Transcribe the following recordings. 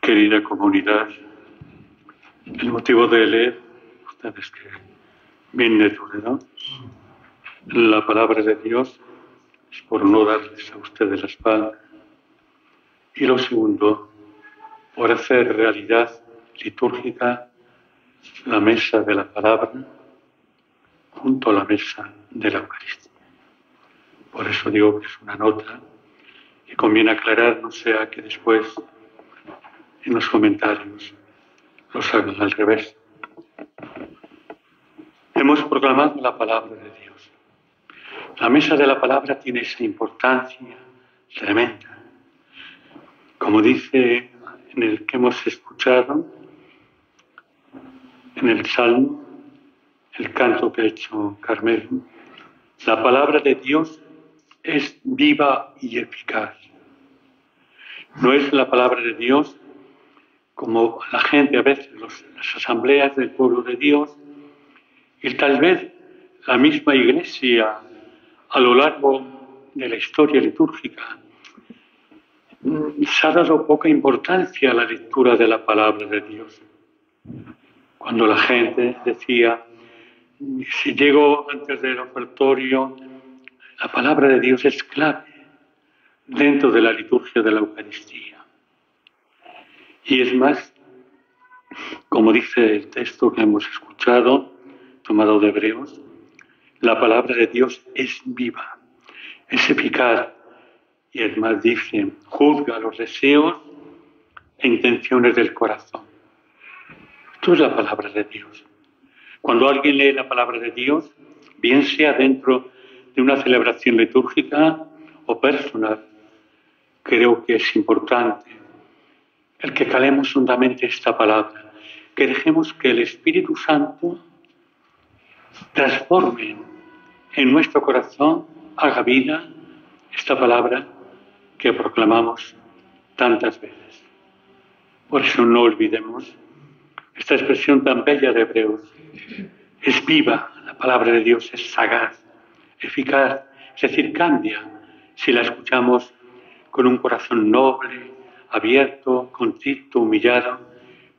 Querida comunidad, el motivo de leer, ustedes que vienen de Toledo, la palabra de Dios es por no darles a ustedes la espalda. Y lo segundo, por hacer realidad litúrgica la mesa de la palabra junto a la mesa de la Eucaristía. Por eso digo que es una nota y conviene aclarar, no sea que después en los comentarios los hagan al revés. Hemos proclamado la palabra de Dios. La mesa de la palabra tiene esa importancia tremenda. Como dice en el que hemos escuchado, en el Salmo, el canto que ha hecho Carmelo, la palabra de Dios es viva y eficaz. No es la palabra de Dios como la gente a veces, las asambleas del pueblo de Dios, y tal vez la misma Iglesia a lo largo de la historia litúrgica se ha dado poca importancia a la lectura de la palabra de Dios. Cuando la gente decía, si llego antes del ofertorio, la palabra de Dios es clave dentro de la liturgia de la Eucaristía. Y es más, como dice el texto que hemos escuchado, tomado de Hebreos, la palabra de Dios es viva, es eficaz, y es más, dice, juzga los deseos e intenciones del corazón. Esto es la palabra de Dios. Cuando alguien lee la palabra de Dios, bien sea dentro de una celebración litúrgica o personal, creo que es importante el que calemos hondamente esta palabra, que dejemos que el Espíritu Santo transforme en nuestro corazón, haga vida esta palabra que proclamamos tantas veces. Por eso no olvidemos esta expresión tan bella de Hebreos. Es viva, la palabra de Dios es sagaz, eficaz, es decir, cambia si la escuchamos con un corazón noble, abierto, contrito, humillado,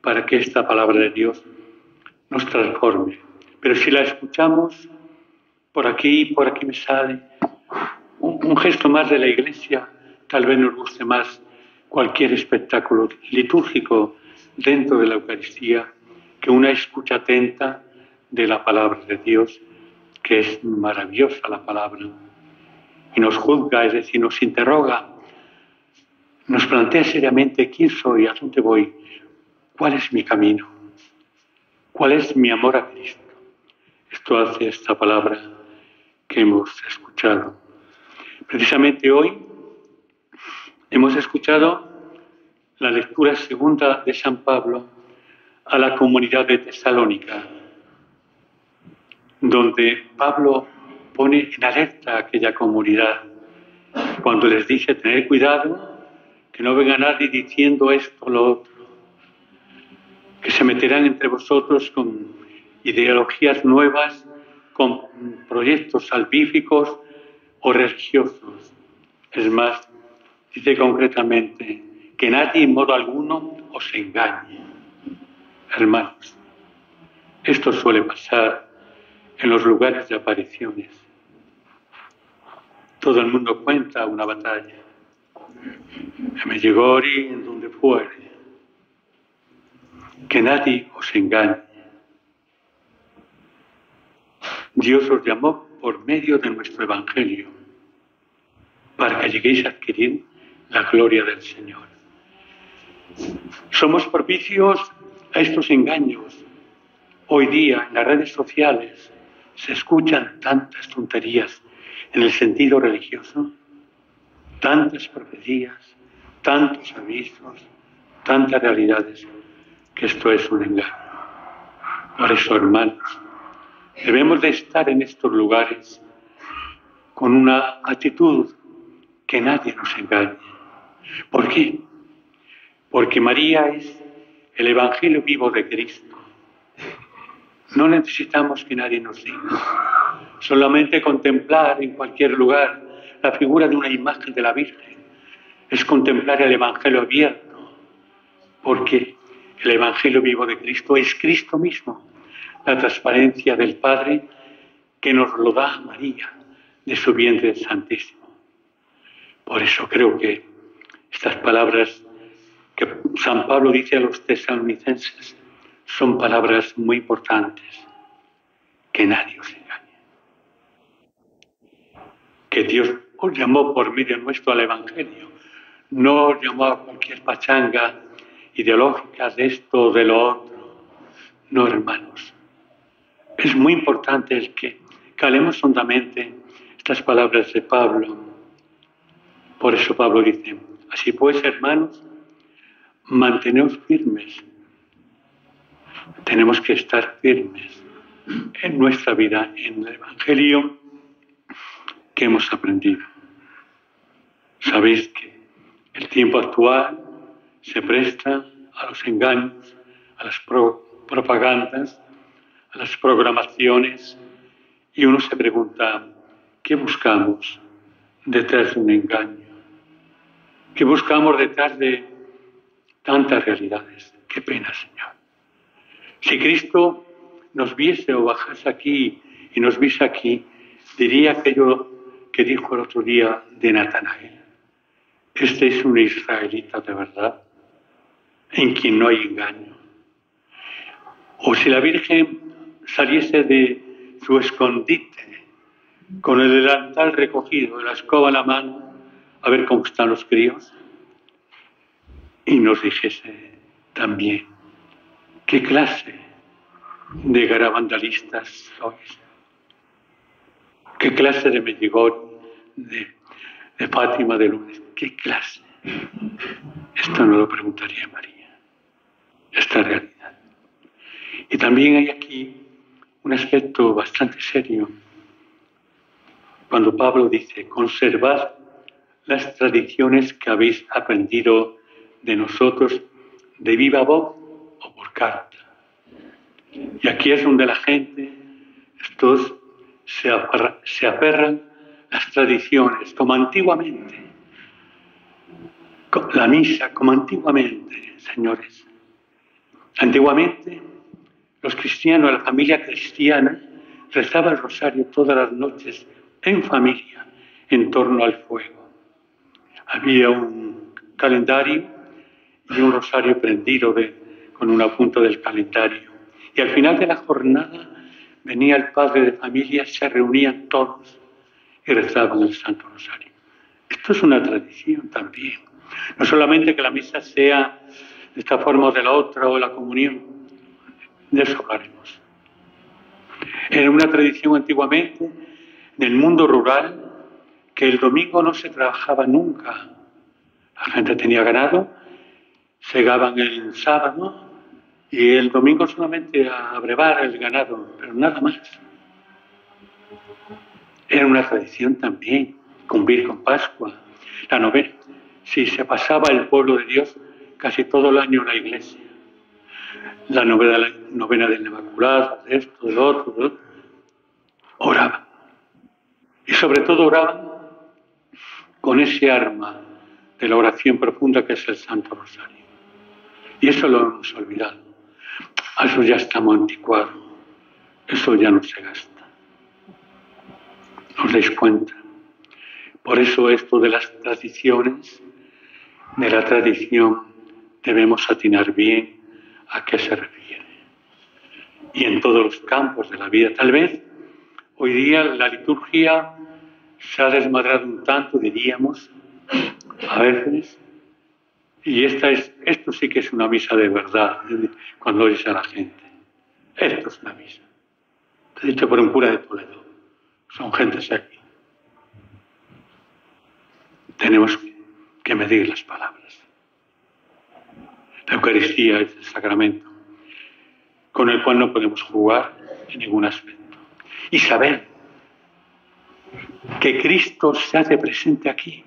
para que esta palabra de Dios nos transforme. Pero si la escuchamos por aquí me sale un gesto más de la Iglesia, tal vez nos guste más cualquier espectáculo litúrgico dentro de la Eucaristía que una escucha atenta de la palabra de Dios, que es maravillosa la palabra, y nos juzga, es decir, nos interroga, nos plantea seriamente quién soy, a dónde voy, cuál es mi camino, cuál es mi amor a Cristo. Esto hace esta palabra que hemos escuchado. Precisamente hoy hemos escuchado la lectura segunda de San Pablo a la comunidad de Tesalónica, donde Pablo pone en alerta a aquella comunidad cuando les dice tener cuidado, que no venga nadie diciendo esto o lo otro, que se meterán entre vosotros con ideologías nuevas, con proyectos salvíficos o religiosos. Es más, dice concretamente que nadie en modo alguno os engañe. Hermanos, esto suele pasar en los lugares de apariciones. Todo el mundo cuenta una batalla. En Medjugorje, en donde fuere. Que nadie os engañe. Dios os llamó por medio de nuestro Evangelio para que lleguéis a adquirir la gloria del Señor. Somos propicios a estos engaños. Hoy día en las redes sociales se escuchan tantas tonterías en el sentido religioso, tantas profecías, tantos avisos, tantas realidades, que esto es un engaño. Por eso, hermanos, debemos de estar en estos lugares con una actitud que nadie nos engañe. ¿Por qué? Porque María es el Evangelio vivo de Cristo. No necesitamos que nadie nos diga. Solamente contemplar en cualquier lugar la figura de una imagen de la Virgen es contemplar el Evangelio abierto porque el Evangelio vivo de Cristo es Cristo mismo, la transparencia del Padre que nos lo da María, de su vientre santísimo. Por eso creo que estas palabras que San Pablo dice a los tesalonicenses son palabras muy importantes. Que nadie os engañe. Que Dios os llamó por medio nuestro al Evangelio. No os llamó a cualquier pachanga ideológica de esto o de lo otro. No, hermanos. Es muy importante el que calemos hondamente estas palabras de Pablo. Por eso Pablo dice, así pues, hermanos, manteneos firmes. Tenemos que estar firmes en nuestra vida, en el Evangelio que hemos aprendido. Sabéis que el tiempo actual se presta a los engaños, a las propagandas, a las programaciones, y uno se pregunta, ¿qué buscamos detrás de un engaño? ¿Qué buscamos detrás de tantas realidades? Qué pena, Señor. Si Cristo nos viese o bajase aquí y nos viese aquí, diría aquello que dijo el otro día de Natanael. Este es un israelita de verdad, en quien no hay engaño. O si la Virgen saliese de su escondite, con el delantal recogido, la escoba en la mano, a ver cómo están los críos, y nos dijese también, ¿qué clase de garabandalistas sois? ¿Qué clase de Medjugorje, de Fátima, de Lourdes? ¿Qué clase? Esto no lo preguntaría María, esta realidad. Y también hay aquí un aspecto bastante serio. Cuando Pablo dice, conservad las tradiciones que habéis aprendido de nosotros de viva voz o por carta. Y aquí es donde la gente, estos se aferran las tradiciones, como antiguamente. La misa, como antiguamente, señores. Antiguamente, los cristianos, la familia cristiana, rezaba el rosario todas las noches en familia, en torno al fuego. Había un calendario y un rosario prendido con una punta del calendario. Y al final de la jornada venía el padre de familia, se reunían todos y rezaban el Santo Rosario. Esto es una tradición también. No solamente que la misa sea de esta forma o de la otra, o la comunión, de eso hablaremos. Era una tradición antiguamente en el mundo rural que el domingo no se trabajaba nunca. La gente tenía ganado, segaban el sábado y el domingo solamente a brevar el ganado, pero nada más. Era una tradición también cumplir con Pascua, la novena. Si se pasaba el pueblo de Dios casi todo el año en la iglesia, la novena del Inmaculado, de esto, de lo otro, oraban. Y sobre todo oraban con ese arma de la oración profunda que es el Santo Rosario. Y eso lo hemos olvidado. Eso ya está muy anticuado. Eso ya no se gasta. ¿Os dais cuenta? Por eso esto de las tradiciones, de la tradición, debemos atinar bien a qué se refiere. Y en todos los campos de la vida. Tal vez hoy día la liturgia se ha desmadrado un tanto, diríamos, a veces. Y esto sí que es una misa de verdad, cuando oyes a la gente. Esto es una misa. Dicho por un cura de Toledo. Son gentes aquí. Tenemos que medir las palabras. La Eucaristía es el sacramento con el cual no podemos jugar en ningún aspecto. Y saber que Cristo se hace presente aquí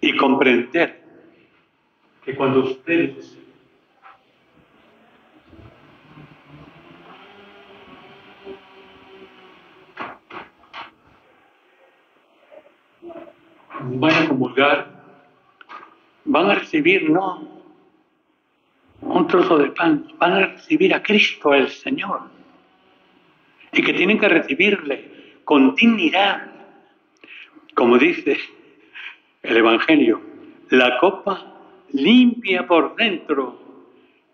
y comprender que cuando ustedes van a comulgar, van a recibir no un trozo de pan, van a recibir a Cristo el Señor. Y que tienen que recibirle con dignidad. Como dice el Evangelio, la copa limpia por dentro,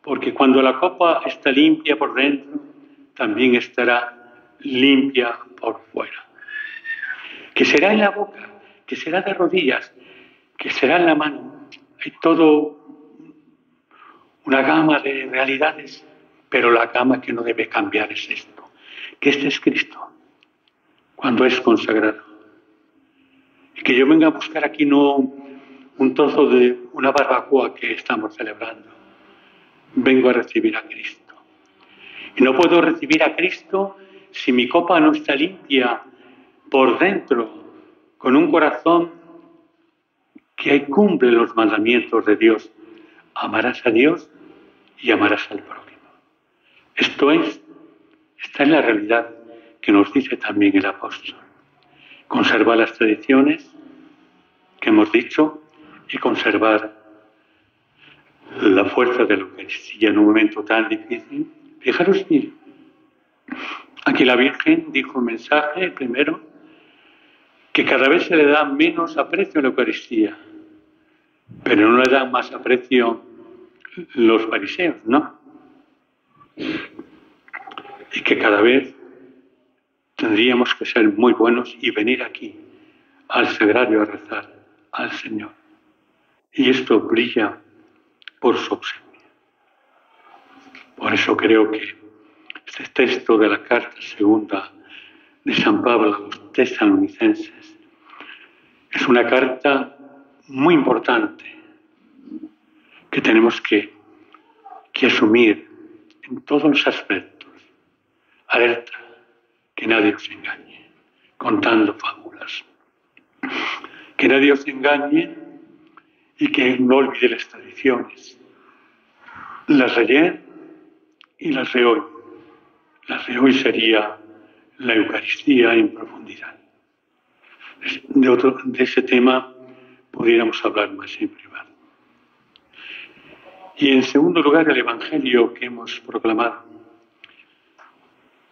porque cuando la copa está limpia por dentro, también estará limpia por fuera. Que será en la boca, que será de rodillas, que será en la mano. Hay todo una gama de realidades, pero la gama que no debe cambiar es esto, que este es Cristo, cuando es consagrado. Y que yo venga a buscar aquí no un trozo de una barbacoa que estamos celebrando. Vengo a recibir a Cristo. Y no puedo recibir a Cristo si mi copa no está limpia por dentro, con un corazón que cumple los mandamientos de Dios. Amarás a Dios y amarás al prójimo. Esto está en la realidad que nos dice también el apóstol. Conservar las tradiciones que hemos dicho y conservar la fuerza de la Eucaristía en un momento tan difícil. Fijaros bien, aquí la Virgen dijo un mensaje primero, que cada vez se le da menos aprecio a la Eucaristía, pero no le dan más aprecio los fariseos, ¿no? Y que cada vez tendríamos que ser muy buenos y venir aquí, al sagrario, a rezar al Señor. Y esto brilla por su ausencia. Por eso creo que este texto de la carta segunda de San Pablo a los tesalonicenses es una carta muy importante que tenemos que asumir en todos los aspectos. Alerta, que nadie os engañe, contando fábulas. Que nadie os engañe y que no olvide las tradiciones. Las de ayer y las de hoy. Las de hoy sería la Eucaristía en profundidad. De ese tema pudiéramos hablar más en privado. Y en segundo lugar, el Evangelio que hemos proclamado.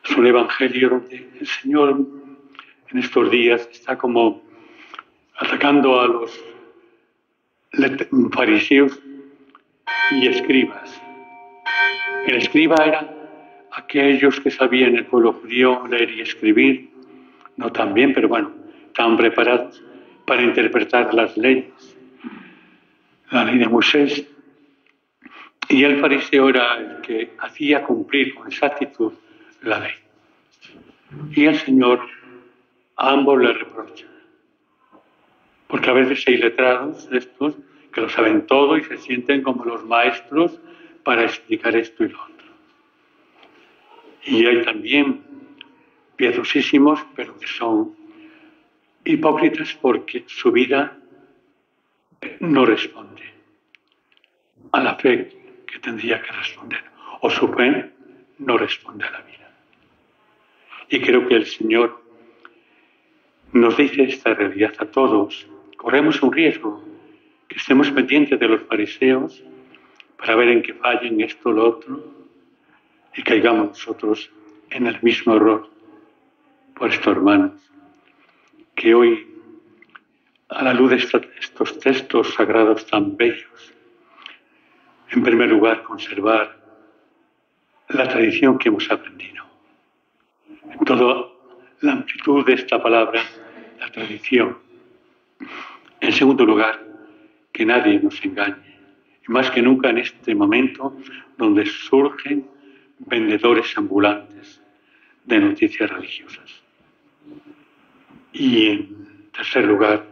Es un Evangelio donde el Señor en estos días está como atacando a los fariseos y escribas. El escriba era aquellos que sabían el pueblo judío leer y escribir, no tan bien, pero bueno, estaban preparados para interpretar las leyes, la ley de Moisés. Y el fariseo era el que hacía cumplir con exactitud la ley. Y el Señor a ambos le reprocha. Porque a veces hay letrados estos que lo saben todo y se sienten como los maestros para explicar esto y lo otro. Y hay también piadosísimos, pero que son hipócritas porque su vida no responde a la fe que tendría que responder, o su fe no responde a la vida. Y creo que el Señor nos dice esta realidad a todos. Corremos un riesgo, que estemos pendientes de los fariseos para ver en qué fallen esto o lo otro y caigamos nosotros en el mismo error. Por esto, hermanos, que hoy, a la luz de estos textos sagrados tan bellos, en primer lugar, conservar la tradición que hemos aprendido. En toda la amplitud de esta palabra, la tradición. En segundo lugar, que nadie nos engañe. Y más que nunca en este momento donde surgen vendedores ambulantes de noticias religiosas. Y en tercer lugar,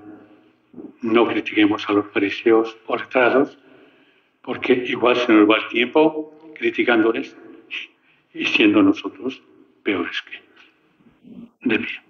no critiquemos a los fariseos o letrados, porque igual se nos va el tiempo criticándoles y siendo nosotros peores que ellos. De pie.